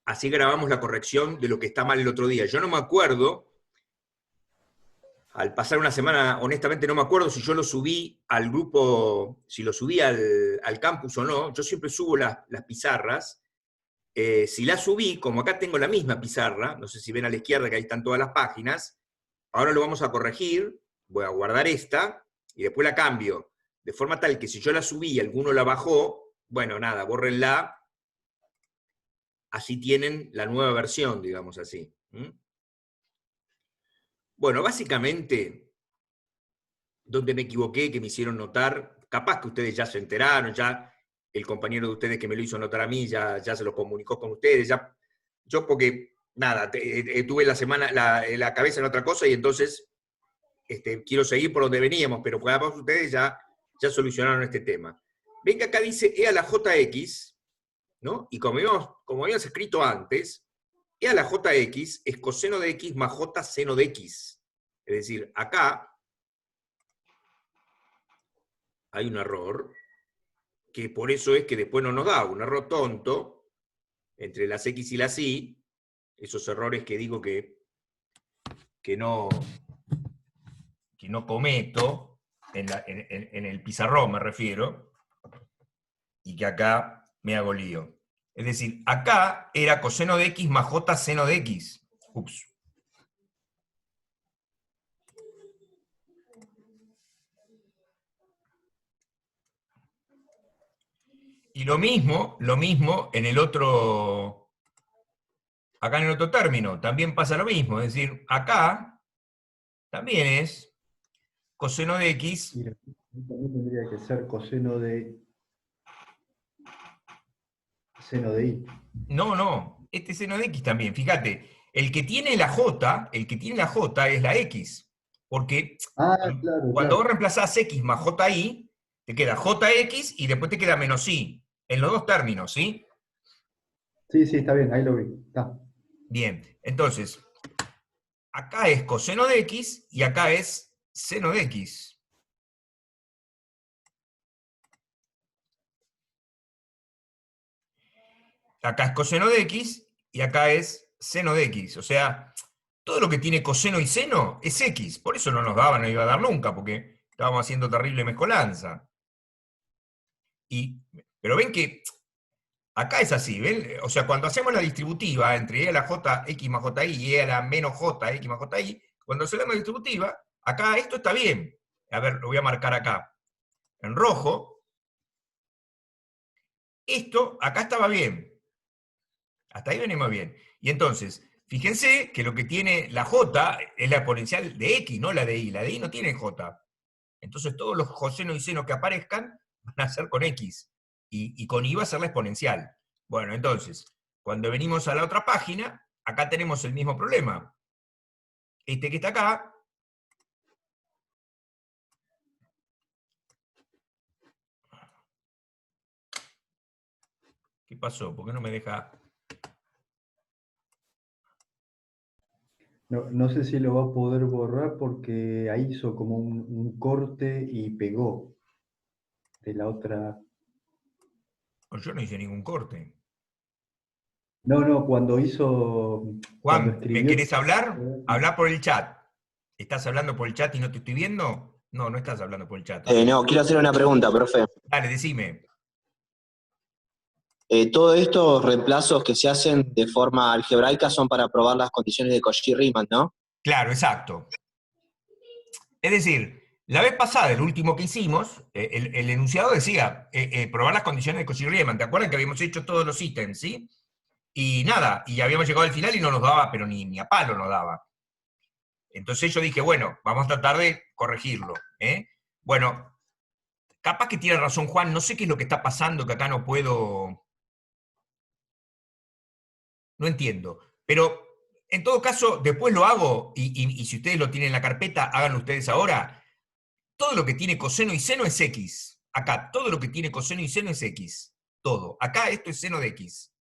así grabamos la corrección de lo que está mal el otro día. Yo no me acuerdo, al pasar una semana, honestamente no me acuerdo si yo lo subí al grupo, si lo subí al campus o no. Yo siempre subo las pizarras. Si la subí, como acá tengo la misma pizarra, no sé si ven a la izquierda que ahí están todas las páginas, ahora lo vamos a corregir, voy a guardar esta, y después la cambio, de forma tal que si yo la subí y alguno la bajó, bueno, nada, bórrenla, así tienen la nueva versión, digamos así. Bueno, básicamente, donde me equivoqué, que me hicieron notar, capaz que ustedes ya se enteraron, ya el compañero de ustedes que me lo hizo notar a mí ya se lo comunicó con ustedes, ya, yo porque, nada, tuve la cabeza en otra cosa y entonces quiero seguir por donde veníamos, pero capaz ustedes ya solucionaron este tema. Ven que acá dice E a la JX, ¿no? Y como habíamos escrito antes, E a la JX es coseno de X más J seno de X. Es decir, acá hay un error, que por eso es que después no nos da, un error tonto, entre las X y las Y, esos errores que digo que no cometo, en el pizarrón me refiero, y que acá me hago lío. Es decir, acá era coseno de X más J seno de X. Ups. Y lo mismo en el otro, acá en el otro término, también pasa lo mismo. Es decir, acá también es coseno de X. Y también tendría que ser coseno de seno de y. No, este seno de X también. Fíjate, el que tiene la J es la X. Porque Ah, claro, cuando vos claro. reemplazás X más JI, te queda JX y después te queda menos I. En los dos términos, ¿sí? Sí, sí, está bien, ahí lo vi. Está. Bien, entonces, acá es coseno de X y acá es seno de X. Acá es coseno de X y acá es seno de X. O sea, todo lo que tiene coseno y seno es X. Por eso no nos daba, no iba a dar nunca, porque estábamos haciendo terrible mezcolanza. Pero ven que acá es así, ¿ven? O sea, cuando hacemos la distributiva entre E a la J, X más JI y E a la menos J, X más JI, cuando hacemos la distributiva, acá esto está bien. A ver, lo voy a marcar acá. En rojo, esto acá estaba bien. Hasta ahí venimos bien. Y entonces, fíjense que lo que tiene la J es la exponencial de X, no la de Y. La de Y no tiene J. Entonces todos los cosenos y senos que aparezcan van a ser con X. Y con Y va a ser la exponencial. Bueno, entonces, cuando venimos a la otra página, acá tenemos el mismo problema. Este que está acá, ¿qué pasó? ¿Por qué no me deja? No, no sé si lo va a poder borrar porque ahí hizo como un corte y pegó de la otra. Yo no hice ningún corte. No, no, cuando Juan, ¿me escribió. querés hablar? Habla por el chat. ¿Estás hablando por el chat y no te estoy viendo? No, no estás hablando por el chat. No, quiero hacer una pregunta, profe. Dale, decime. Todos estos reemplazos que se hacen de forma algebraica son para probar las condiciones de Cauchy-Riemann, ¿no? Claro, exacto. Es decir, la vez pasada, el último que hicimos, el enunciado decía probar las condiciones de Cauchy-Riemann. ¿Te acuerdas que habíamos hecho todos los ítems, sí? Y nada, y habíamos llegado al final y no nos daba, pero ni a palo nos daba. Entonces yo dije, bueno, vamos a tratar de corregirlo. Bueno, capaz que tiene razón Juan, no sé qué es lo que está pasando, que acá no puedo... No entiendo. Pero en todo caso, después lo hago, y si ustedes lo tienen en la carpeta, háganlo ustedes ahora. Todo lo que tiene coseno y seno es X. Acá, todo lo que tiene coseno y seno es X. Todo. Acá esto es seno de X.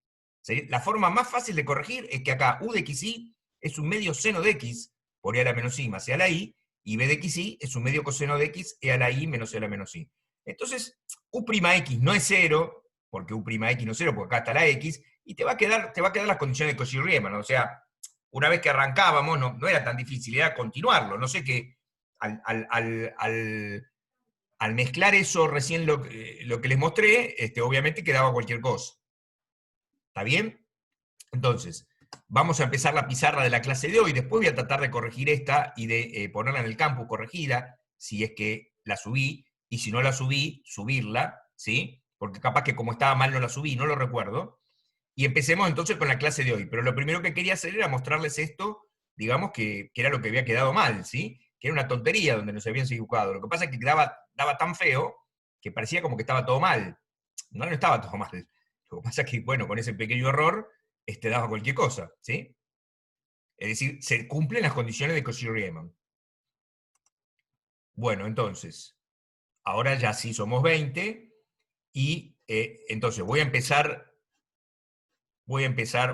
La forma más fácil de corregir es que acá U de XY es un medio seno de X por E a la menos Y más E a la Y, y B de XY es un medio coseno de X E a la Y menos E a la menos Y. Entonces, U'X no es 0, porque U'X no es 0, porque acá está la X, y te va a quedar las condiciones de Cauchy-Riemann. O sea, una vez que arrancábamos, no era tan difícil, era continuarlo. No sé qué, al mezclar eso recién lo que les mostré, obviamente quedaba cualquier cosa. ¿Está bien? Entonces, vamos a empezar la pizarra de la clase de hoy, después voy a tratar de corregir esta y de ponerla en el campus corregida, si es que la subí, y si no la subí, subirla, ¿sí? Porque capaz que como estaba mal no la subí, no lo recuerdo. Y empecemos entonces con la clase de hoy. Pero lo primero que quería hacer era mostrarles esto, digamos que era lo que había quedado mal, ¿sí? Que era una tontería donde nos habían equivocado. Lo que pasa es que daba tan feo que parecía como que estaba todo mal. No estaba todo mal. Lo que pasa es que, bueno, con ese pequeño error, daba cualquier cosa, ¿sí? Es decir, se cumplen las condiciones de Cauchy-Riemann. Bueno, entonces, ahora ya sí somos 20, y entonces voy a empezar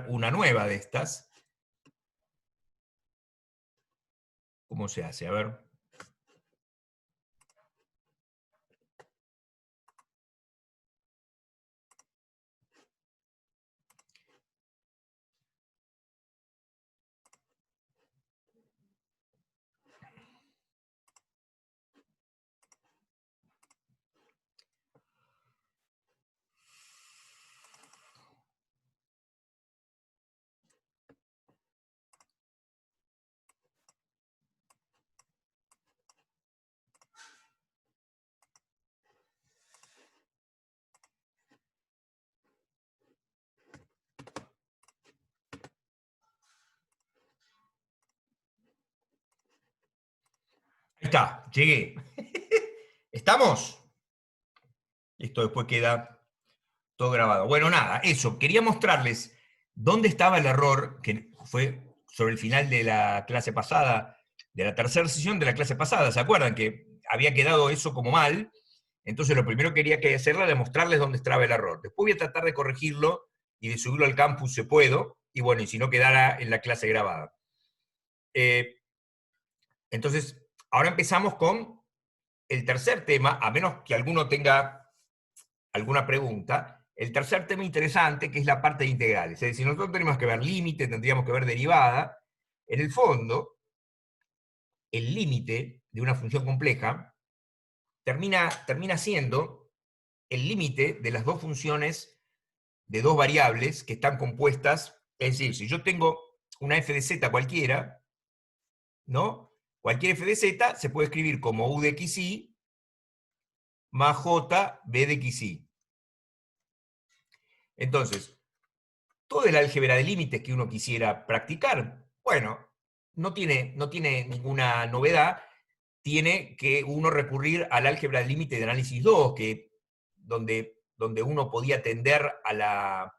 una nueva de estas. ¿Cómo se hace? A ver. Ahí está, llegué. ¿Estamos? Esto después queda todo grabado. Bueno, nada, eso. Quería mostrarles dónde estaba el error, que fue sobre el final de la clase pasada, de la tercera sesión de la clase pasada. ¿Se acuerdan que había quedado eso como mal? Entonces lo primero que quería hacer era demostrarles dónde estaba el error. Después voy a tratar de corregirlo y de subirlo al campus si puedo, y bueno, y si no quedara en la clase grabada. Entonces, ahora empezamos con el tercer tema, a menos que alguno tenga alguna pregunta. El tercer tema interesante, que es la parte de integrales. Es decir, nosotros tenemos que ver límite, tendríamos que ver derivada. En el fondo, el límite de una función compleja termina siendo el límite de las dos funciones de dos variables que están compuestas. Es decir, si yo tengo una f de z cualquiera, ¿no? Cualquier f de z se puede escribir como u de xy más j b de xy. Entonces, todo el álgebra de límites que uno quisiera practicar, bueno, no tiene ninguna novedad, tiene que uno recurrir al álgebra de límite de análisis 2, donde uno podía tender al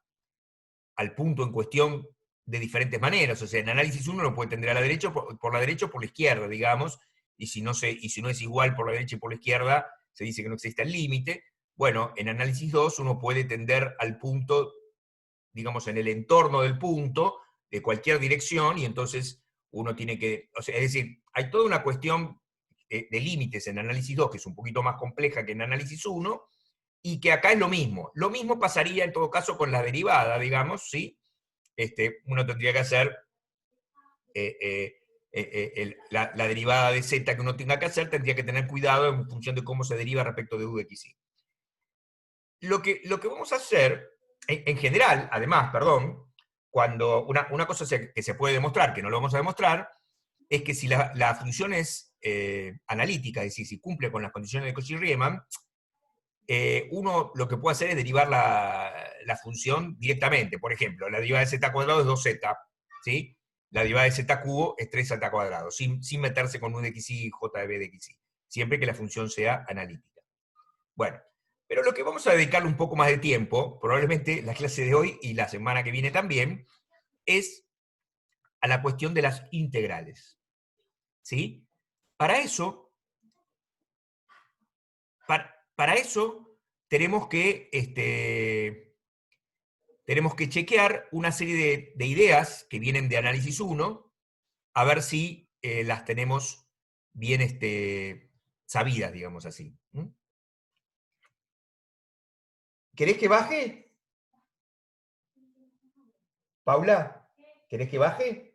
punto en cuestión de diferentes maneras. O sea, en análisis 1 uno puede tender a la derecha por la derecha o por la izquierda, digamos, y si no es igual por la derecha y por la izquierda, se dice que no existe el límite. Bueno, en análisis 2 uno puede tender al punto, digamos, en el entorno del punto, de cualquier dirección, y entonces uno tiene que, o sea, es decir, hay toda una cuestión de límites en análisis 2, que es un poquito más compleja que en análisis 1, y que acá es lo mismo. Lo mismo pasaría en todo caso con la derivada, digamos, ¿sí? Uno tendría que hacer la derivada de z que uno tenga que hacer, tendría que tener cuidado en función de cómo se deriva respecto de u de xy. Lo que vamos a hacer, en general, además, perdón, cuando una cosa que se puede demostrar, que no lo vamos a demostrar, es que si la función es analítica, es decir, si cumple con las condiciones de Cauchy-Riemann, uno lo que puede hacer es derivar la función directamente. Por ejemplo, la derivada de z cuadrado es 2z, ¿sí? La derivada de z cubo es 3z cuadrado, sin meterse con u de xy y j de b de xy, siempre que la función sea analítica. Bueno, pero lo que vamos a dedicarle un poco más de tiempo, probablemente la clase de hoy y la semana que viene también, es a la cuestión de las integrales. ¿Sí? Para eso tenemos que chequear una serie de ideas que vienen de análisis 1, a ver si las tenemos bien sabidas, digamos así. ¿Querés que baje? Paula, ¿querés que baje?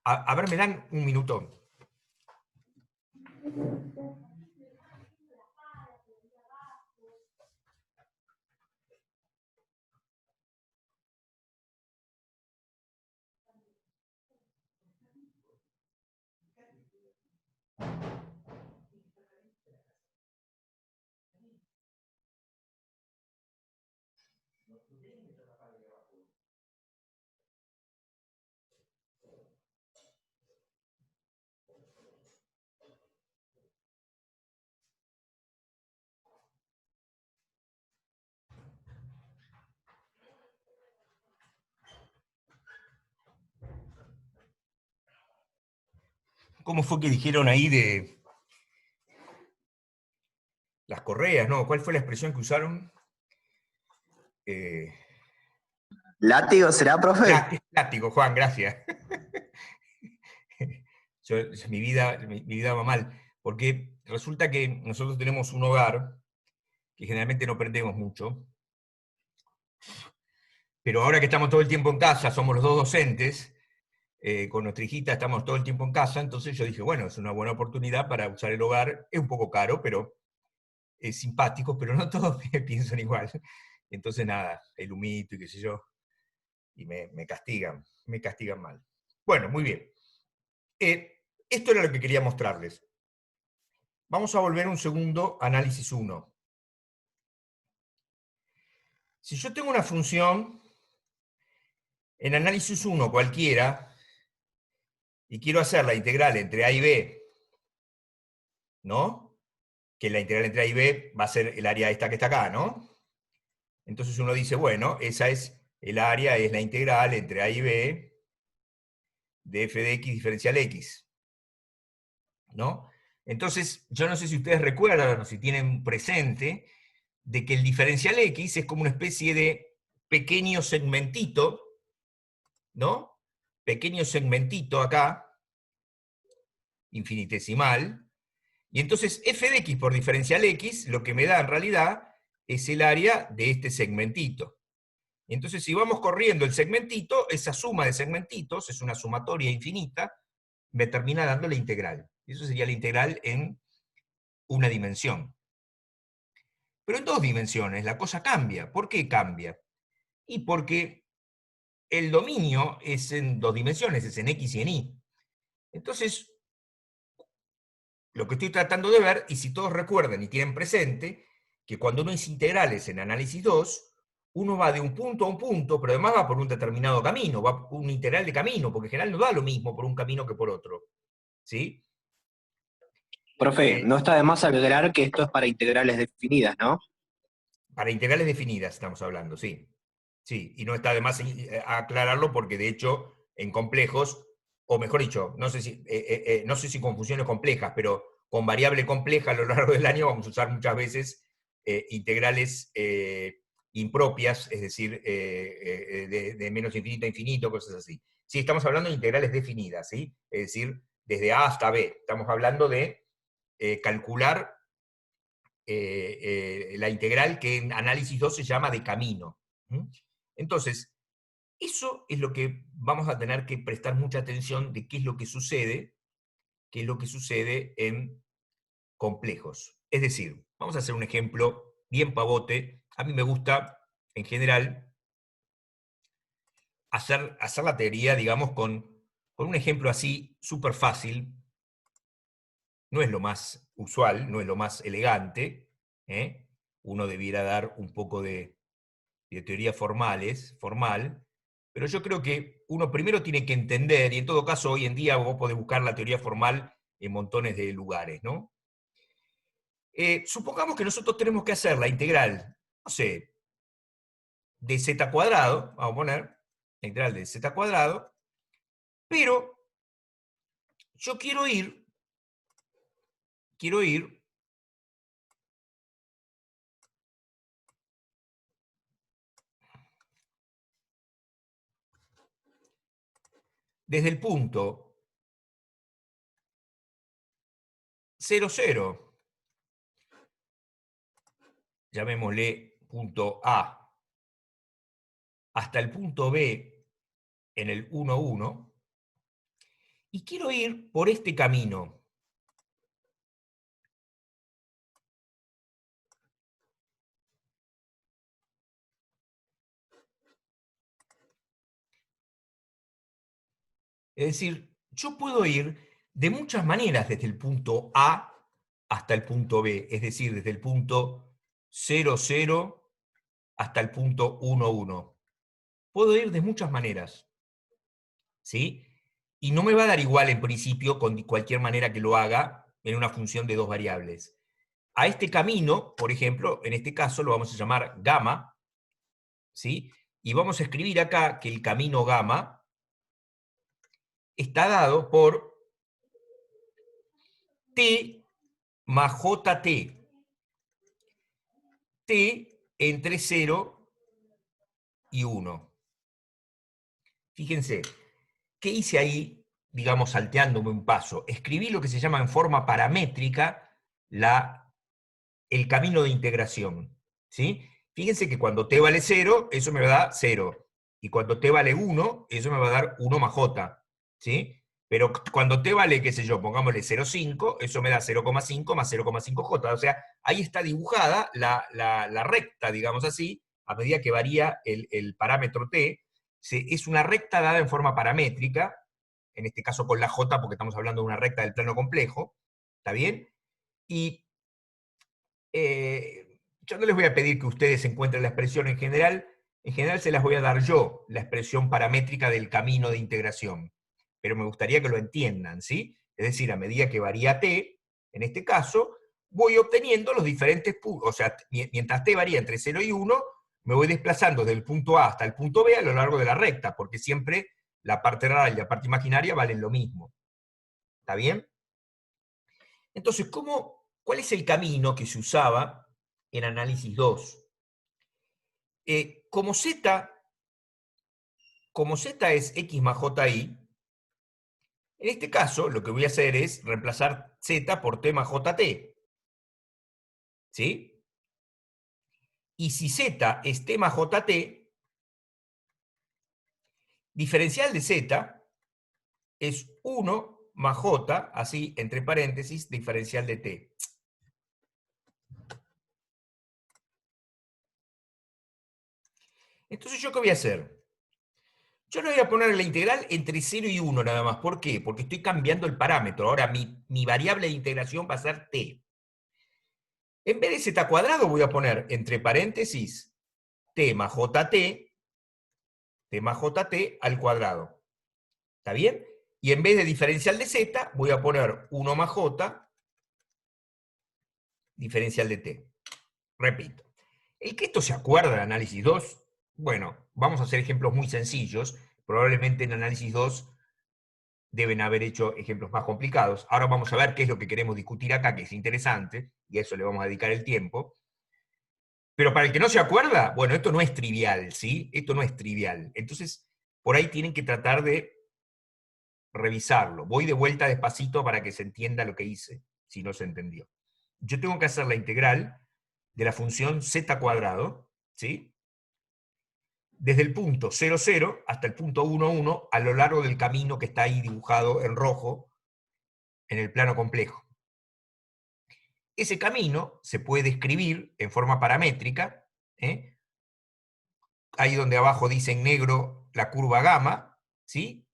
A ver, me dan un minuto. ¿Cómo fue que dijeron ahí de las correas, no? ¿Cuál fue la expresión que usaron? ¿Látigo será, profe? Látigo, Juan, gracias. Mi vida va mal, porque resulta que nosotros tenemos un hogar que generalmente no prendemos mucho, pero ahora que estamos todo el tiempo en casa, somos los dos docentes, con nuestra hijita estamos todo el tiempo en casa, entonces yo dije, bueno, es una buena oportunidad para usar el hogar, es un poco caro, pero es simpático, pero no todos piensan igual. Entonces nada, el humito y qué sé yo, y me castigan mal. Bueno, muy bien. Esto era lo que quería mostrarles. Vamos a volver un segundo a análisis 1. Si yo tengo una función en análisis 1 cualquiera, y quiero hacer la integral entre a y b, ¿no? Que la integral entre a y b va a ser el área esta que está acá, ¿no? Entonces uno dice, bueno, esa es el área, es la integral entre a y b de f de x diferencial x, ¿no? Entonces, yo no sé si ustedes recuerdan o si tienen presente de que el diferencial x es como una especie de pequeño segmentito, ¿no? Pequeño segmentito acá, infinitesimal, y entonces f de x por diferencial x lo que me da en realidad es el área de este segmentito. Entonces, si vamos corriendo el segmentito, esa suma de segmentitos, es una sumatoria infinita, me termina dando la integral. Eso sería la integral en una dimensión. Pero en dos dimensiones la cosa cambia. ¿Por qué cambia? Y porque el dominio es en dos dimensiones, es en x y en y. Entonces, lo que estoy tratando de ver, y si todos recuerdan y tienen presente, que cuando uno es integrales en análisis 2, uno va de un punto a un punto, pero además va por un determinado camino, va por un integral de camino, porque en general no da lo mismo por un camino que por otro. ¿Sí? Profe, Eh, no está de más aclarar que esto es para integrales definidas, ¿no? para integrales definidas estamos hablando, sí. Sí, y no está de más aclararlo porque de hecho en complejos, o mejor dicho, no sé si con funciones complejas, pero con variable compleja a lo largo del año vamos a usar muchas veces integrales impropias, es decir, de menos infinito a infinito, cosas así. Sí, estamos hablando de integrales definidas, ¿sí? Es decir, desde A hasta B. Estamos hablando de calcular la integral que en análisis 2 se llama de camino. ¿Mm? Entonces, eso es lo que vamos a tener que prestar mucha atención de qué es lo que sucede, en complejos. Es decir, vamos a hacer un ejemplo bien pavote. A mí me gusta, en general, hacer la teoría, digamos, con un ejemplo así súper fácil. No es lo más usual, no es lo más elegante. ¿Eh? Uno debiera dar un poco de teoría formal, pero yo creo que uno primero tiene que entender, y en todo caso hoy en día vos podés buscar la teoría formal en montones de lugares, ¿no? Supongamos que nosotros tenemos que hacer la integral, no sé, de z cuadrado, vamos a poner, la integral de z cuadrado, pero yo quiero ir desde el punto 0, 0, llamémosle punto A, hasta el punto B en el 1, 1, y quiero ir por este camino. Es decir, yo puedo ir de muchas maneras desde el punto A hasta el punto B, es decir, desde el punto 0, 0 hasta el punto 1, 1. Puedo ir de muchas maneras, ¿sí? Y no me va a dar igual en principio con cualquier manera que lo haga en una función de dos variables. A este camino, por ejemplo, en este caso lo vamos a llamar gamma, ¿sí? Y vamos a escribir acá que el camino gamma está dado por t más jt. T entre 0 y 1. Fíjense, ¿qué hice ahí, digamos, salteándome un paso? Escribí lo que se llama en forma paramétrica el camino de integración, ¿sí? Fíjense que cuando t vale 0, eso me va a dar 0. Y cuando t vale 1, eso me va a dar 1 más j, ¿sí? Pero cuando t vale, qué sé yo, pongámosle 0,5, eso me da 0,5 más 0,5j. O sea, ahí está dibujada la recta, digamos así, a medida que varía el parámetro t. Es una recta dada en forma paramétrica, en este caso con la j, porque estamos hablando de una recta del plano complejo, ¿está bien? Y yo no les voy a pedir que ustedes encuentren la expresión en general se las voy a dar yo, la expresión paramétrica del camino de integración, pero me gustaría que lo entiendan, ¿sí? Es decir, a medida que varía t, en este caso, voy obteniendo los diferentes puntos, o sea, mientras t varía entre 0 y 1, me voy desplazando del punto A hasta el punto B a lo largo de la recta, porque siempre la parte real y la parte imaginaria valen lo mismo. ¿Está bien? Entonces, ¿cuál es el camino que se usaba en análisis 2? Como z es x más ji, en este caso lo que voy a hacer es reemplazar z por t más jt. ¿Sí? Y si z es t más jt, diferencial de z es 1 más j, así entre paréntesis, diferencial de t. Entonces, ¿yo qué voy a hacer? Yo le voy a poner la integral entre 0 y 1 nada más. ¿Por qué? Porque estoy cambiando el parámetro. Ahora mi variable de integración va a ser t. En vez de z cuadrado voy a poner entre paréntesis t más jt al cuadrado. ¿Está bien? Y en vez de diferencial de z voy a poner 1 más j diferencial de t. Repito. El que esto se acuerda de análisis 2, bueno, vamos a hacer ejemplos muy sencillos. Probablemente en análisis 2 deben haber hecho ejemplos más complicados. Ahora vamos a ver qué es lo que queremos discutir acá, que es interesante, y a eso le vamos a dedicar el tiempo. Pero para el que no se acuerda, bueno, esto no es trivial, ¿sí? Esto no es trivial. Entonces, por ahí tienen que tratar de revisarlo. Voy de vuelta despacito para que se entienda lo que hice, si no se entendió. Yo tengo que hacer la integral de la función z cuadrado, ¿sí? Desde el punto 0, 0 hasta el punto 1, 1, a lo largo del camino que está ahí dibujado en rojo en el plano complejo. Ese camino se puede escribir en forma paramétrica, ¿eh? Ahí donde abajo dice en negro la curva gamma, ¿sí?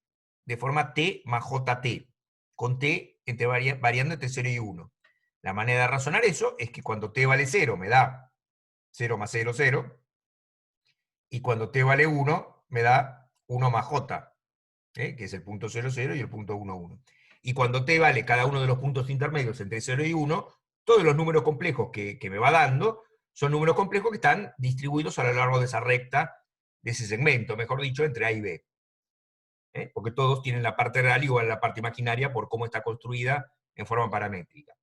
De forma t más jt, con t variando entre 0 y 1. La manera de razonar eso es que cuando t vale 0 me da 0 más 0, 0, y cuando t vale 1 me da 1 más j, que es el punto 0, 0 y el punto 1, 1. Y cuando t vale cada uno de los puntos intermedios entre 0 y 1, todos los números complejos que me va dando son números complejos que están distribuidos a lo largo de esa recta, de ese segmento, mejor dicho, entre A y B. Porque todos tienen la parte real igual a la parte imaginaria por cómo está construida en forma paramétrica.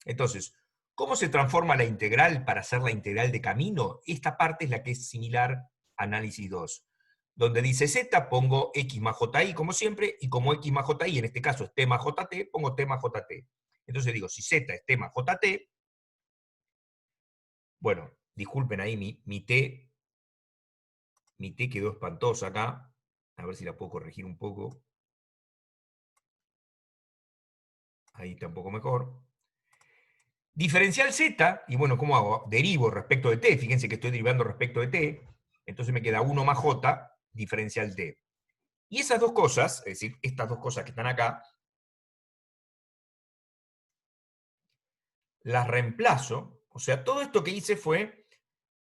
Entonces, ¿cómo se transforma la integral para hacer la integral de camino? Esta parte es la que es similar a análisis 2. Donde dice z, pongo x más ji como siempre, y como x más ji, en este caso es t más jt, pongo t más jt. Entonces digo, si z es t más jt, bueno, disculpen ahí mi t Mi T quedó espantosa acá. A ver si la puedo corregir un poco. Ahí está un poco mejor. Diferencial Z, y bueno, ¿cómo hago? Derivo respecto de T. Fíjense que estoy derivando respecto de T. Entonces me queda 1 más J, diferencial T. Y esas dos cosas, es decir, estas dos cosas que están acá, las reemplazo. O sea, todo esto que hice fue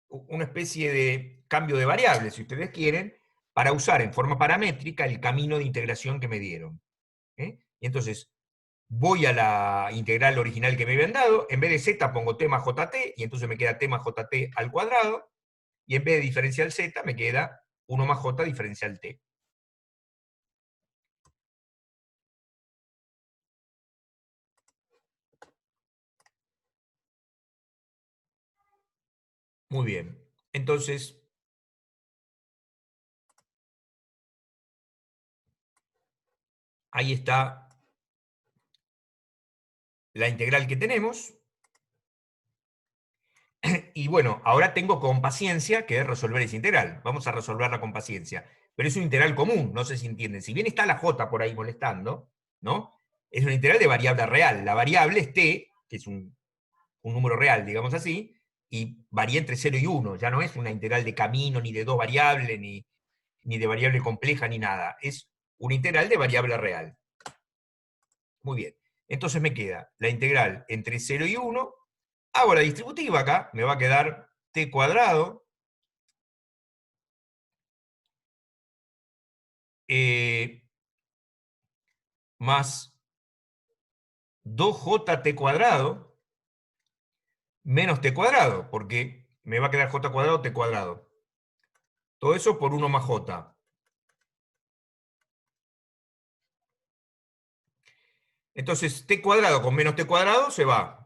una especie de cambio de variables, si ustedes quieren, para usar en forma paramétrica el camino de integración que me dieron. Y entonces, voy a la integral original que me habían dado, en vez de z pongo t más jt, y entonces me queda t más jt al cuadrado, y en vez de diferencial z me queda 1 más j diferencial t. Muy bien. Entonces, ahí está la integral que tenemos. Y bueno, ahora tengo con paciencia que resolver esa integral. Vamos a resolverla con paciencia. Pero es una integral común, no sé si entienden. Si bien está la j por ahí molestando, ¿no? Es una integral de variable real. La variable es t, que es un número real, digamos así, y varía entre 0 y 1. Ya no es una integral de camino, ni de dos variables, ni de variable compleja, ni nada. Es una integral de variable real. Muy bien. Entonces me queda la integral entre 0 y 1. Hago la distributiva acá, me va a quedar t cuadrado más 2j cuadrado menos t cuadrado, porque me va a quedar j cuadrado, t cuadrado. Todo eso por 1 más j. Entonces, t cuadrado con menos t cuadrado se va.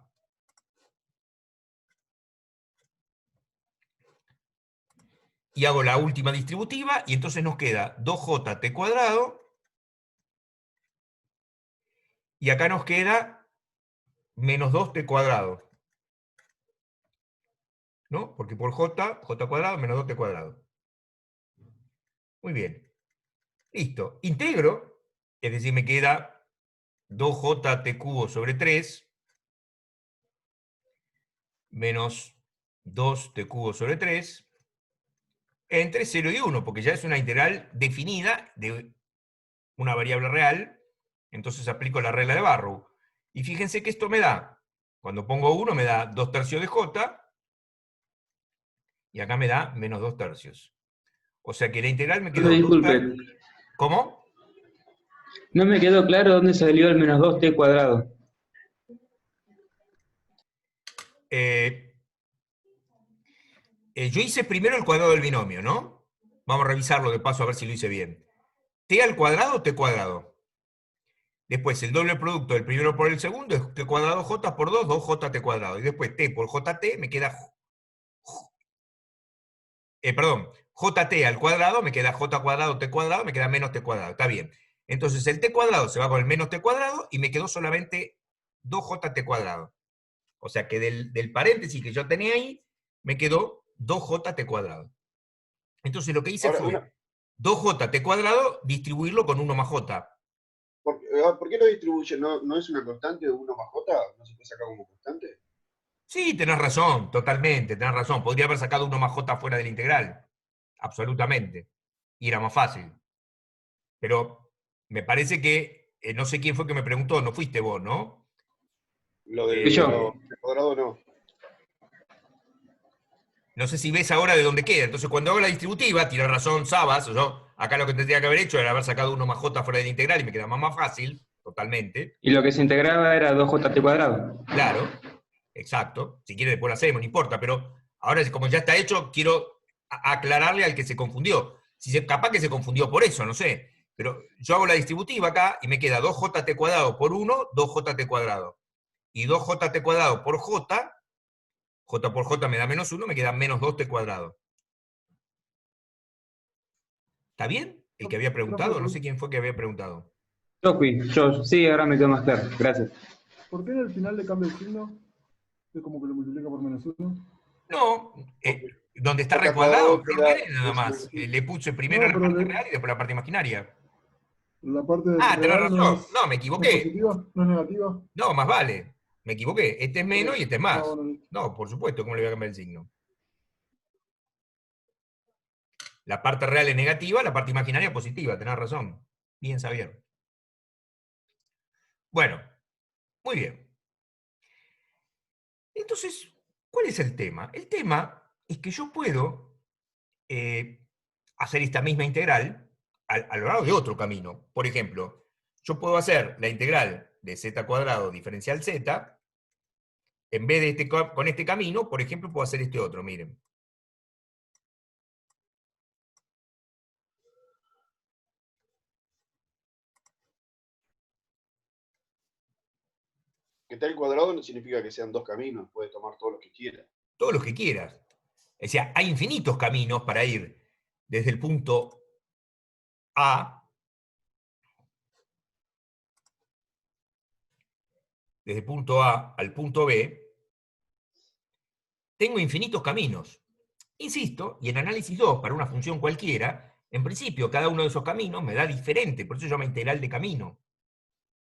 Y hago la última distributiva, y entonces nos queda 2j cuadrado, y acá nos queda menos 2t cuadrado. ¿No? Porque por j cuadrado menos 2t cuadrado. Muy bien. Listo. Integro, es decir, me queda 2j cubo sobre 3 menos 2t cubo sobre 3 entre 0 y 1, porque ya es una integral definida de una variable real, entonces aplico la regla de Barrow. Y fíjense que esto me da, cuando pongo 1 me da 2 tercios de j, y acá me da menos 2 tercios. O sea que la integral me quedó 2 Disculpe, tercios. ¿Cómo? no me quedó claro dónde salió el menos 2t cuadrado. Yo hice primero el cuadrado del binomio, ¿no? Vamos a revisarlo de paso a ver si lo hice bien. T al cuadrado, T cuadrado. Después el doble producto del primero por el segundo es T cuadrado J por 2, 2JT cuadrado. Y después T por JT me queda... perdón, JT al cuadrado me queda J cuadrado, T cuadrado, me queda menos T cuadrado. Está bien. Entonces el T cuadrado se va con el menos T cuadrado y me quedó solamente 2JT cuadrado. O sea que del paréntesis que yo tenía ahí, me quedó 2JT cuadrado. Entonces lo que hice Ahora, fue 2j cuadrado, distribuirlo con 1 más j. ¿por qué lo distribuye? ¿No es una constante de 1 más j? ¿No se puede sacar como constante? Sí, tenés razón, totalmente, tenés razón. Podría haber sacado 1 más j fuera de la integral. Absolutamente. Y era más fácil. Pero me parece que, no sé quién fue que me preguntó, no fuiste vos, ¿no? Lo Y yo. del cuadrado no. No sé si ves ahora de dónde queda. Entonces, cuando hago la distributiva, tiene razón Sabas, yo acá lo que tendría que haber hecho era haber sacado 1 más j fuera de la integral y me queda más fácil, totalmente. Y lo que se integraba era 2j cuadrado. Claro, exacto. Si quiere después lo hacemos, no importa, pero ahora como ya está hecho, quiero aclararle al que se confundió. Capaz que se confundió por eso, no sé. Pero yo hago la distributiva acá y me queda 2j cuadrado por 1, 2j cuadrado. Y 2j cuadrado por j, j por j me da menos 1, me queda menos 2t cuadrado. ¿Está bien? El que había preguntado, no sé quién fue que había preguntado. Yo, sí, ahora me quedó más claro. Gracias. ¿Por qué en el final le cambia el signo? Es como que lo multiplica por menos 1. No, Donde está Z recuadrado, cuadrado te no da querés nada más. Le puse primero No, la pero parte real y después la parte imaginaria. la parte Ah, tenés real razón. No, me no es equivoqué. positiva, no es negativa. No, más vale. Me equivoqué. Este es Ok. menos y este es Ah, más. bueno, listo. No, por supuesto, ¿cómo le voy a cambiar el signo? La parte real es negativa, la parte imaginaria positiva, tenés razón. Bien, Xavier. Bueno, muy bien. Entonces, ¿cuál es el tema? El tema es que yo puedo hacer esta misma integral a lo largo de otro camino. Por ejemplo, yo puedo hacer la integral de z cuadrado diferencial z, en vez de con este camino, por ejemplo, puedo hacer este otro, miren. Que está el cuadrado no significa que sean dos caminos, puedes tomar todos los que quieras. Todos los que quieras. O sea, hay infinitos caminos para ir desde el punto A, desde el punto A al punto B, tengo infinitos caminos. Insisto, y en análisis 2, para una función cualquiera, en principio cada uno de esos caminos me da diferente, por eso se llama integral de camino.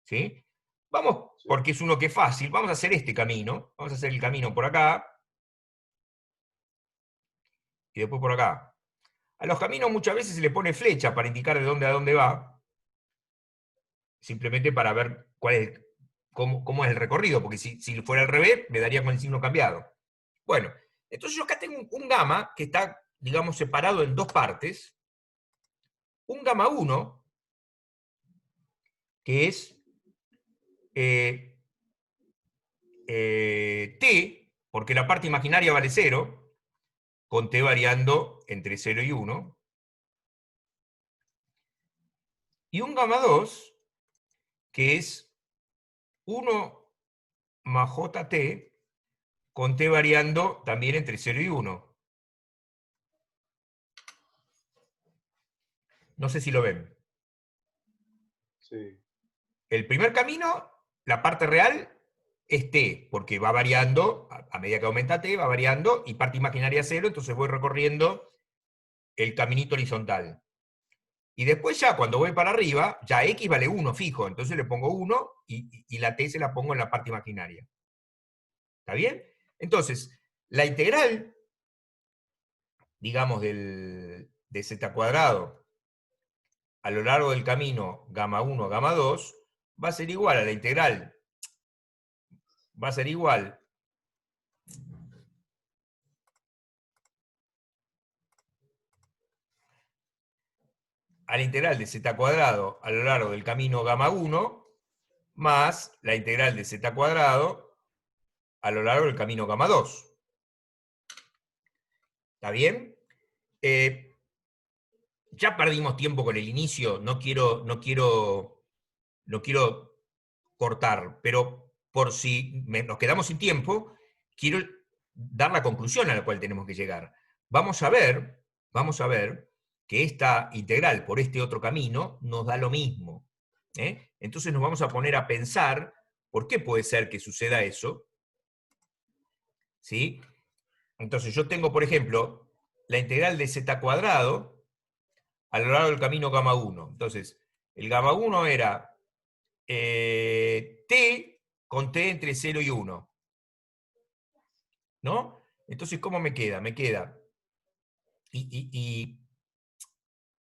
¿Sí? Vamos, Sí. porque es uno que es fácil, vamos a hacer este camino, vamos a hacer el camino por acá, y después por acá. A los caminos muchas veces se le pone flecha para indicar de dónde a dónde va, simplemente para ver cómo es el recorrido, porque si fuera al revés, me daría con el signo cambiado. Bueno, entonces yo acá tengo un gamma que está, digamos, separado en dos partes. Un gamma 1, que es t, porque la parte imaginaria vale 0, con t variando entre 0 y 1. Y un gamma 2, que es 1 más jt, con t variando también entre 0 y 1. No sé si lo ven. Sí. El primer camino, la parte real, es t, porque va variando, a medida que aumenta t, va variando, y parte imaginaria 0, entonces voy recorriendo el caminito horizontal. Y después ya, cuando voy para arriba, ya x vale 1 fijo, entonces le pongo 1 y la t se la pongo en la parte imaginaria. ¿Está bien? Entonces, la integral, digamos, de z cuadrado a lo largo del camino gamma 1, gamma 2, va a ser igual a la integral, va a ser igual a la integral de z cuadrado a lo largo del camino gamma 1 más la integral de z cuadrado a lo largo del camino gamma 2. ¿Está bien? Ya perdimos tiempo con el inicio, no quiero cortar, pero por si nos quedamos sin tiempo, quiero dar la conclusión a la cual tenemos que llegar. Vamos a ver que esta integral por este otro camino nos da lo mismo. Entonces nos vamos a poner a pensar por qué puede ser que suceda eso. ¿Sí? Entonces yo tengo, por ejemplo, la integral de z cuadrado a lo largo del camino gamma 1. Entonces, el gamma 1 era t con t entre 0 y 1. ¿No? Entonces, ¿cómo me queda? Me queda y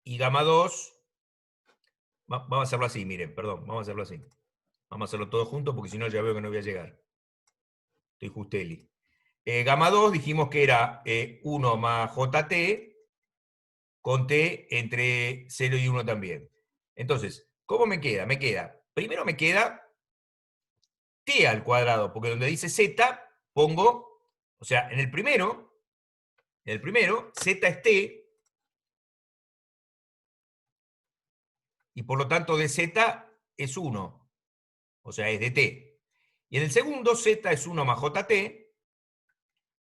gamma 2, vamos a hacerlo así, miren, perdón, vamos a hacerlo así. Vamos a hacerlo todo junto porque si no ya veo que no voy a llegar. Estoy justeli. Gamma 2 dijimos que era 1 más jt con t entre 0 y 1 también. Entonces, ¿cómo me queda? Primero me queda t al cuadrado, porque donde dice z pongo, o sea, en el primero, z es t, y por lo tanto de z es 1, o sea, es de t. Y en el segundo, z es 1 más jt,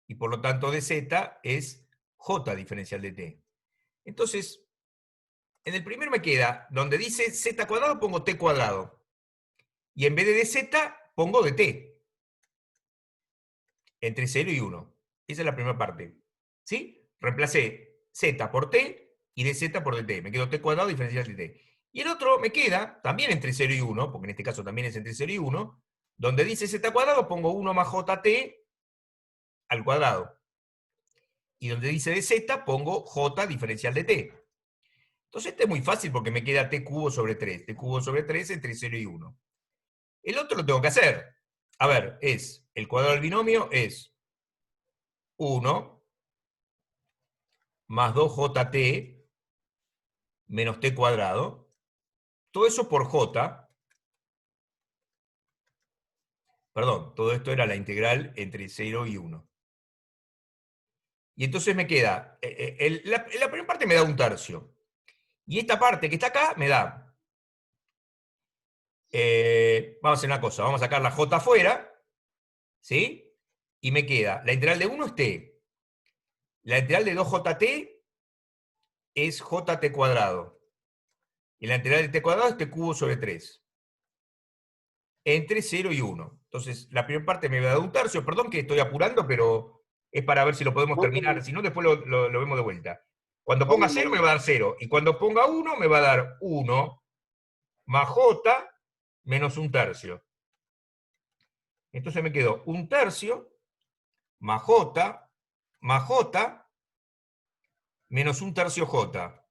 y por lo tanto de z es j diferencial de t. Entonces, en el primero me queda, donde dice z cuadrado, pongo t cuadrado. Y en vez de z, pongo de t. Entre 0 y 1. Esa es la primera parte. ¿Sí? Reemplacé z por t y dz por dt. Me quedó t cuadrado diferencial de t. Y el otro me queda, también entre 0 y 1, porque en este caso también es entre 0 y 1, donde dice z cuadrado pongo 1 más jt al cuadrado. Y donde dice dz pongo j diferencial de t. Entonces este es muy fácil porque me queda t cubo sobre 3. T cubo sobre 3 entre 0 y 1. El otro lo tengo que hacer. A ver, el cuadrado del binomio es 1 más 2jt menos t cuadrado. Todo eso por j. Perdón, todo esto era la integral entre 0 y 1. Y entonces me queda, la primera parte me da 1/3. Y esta parte que está acá me da, vamos a hacer una cosa, vamos a sacar la j afuera, ¿sí? Y me queda, la integral de 1 es t. La integral de 2jt es jt cuadrado. Y la integral de t cuadrado es t cubo sobre 3. Entre 0 y 1. Entonces, la primera parte me va a dar 1/3. Perdón que estoy apurando, pero es para ver si lo podemos terminar. Si no, después lo vemos de vuelta. Cuando ponga 0 me va a dar 0. Y cuando ponga 1 me va a dar 1 más j menos 1/3. Entonces me quedó 1/3 más j menos 1/3 j.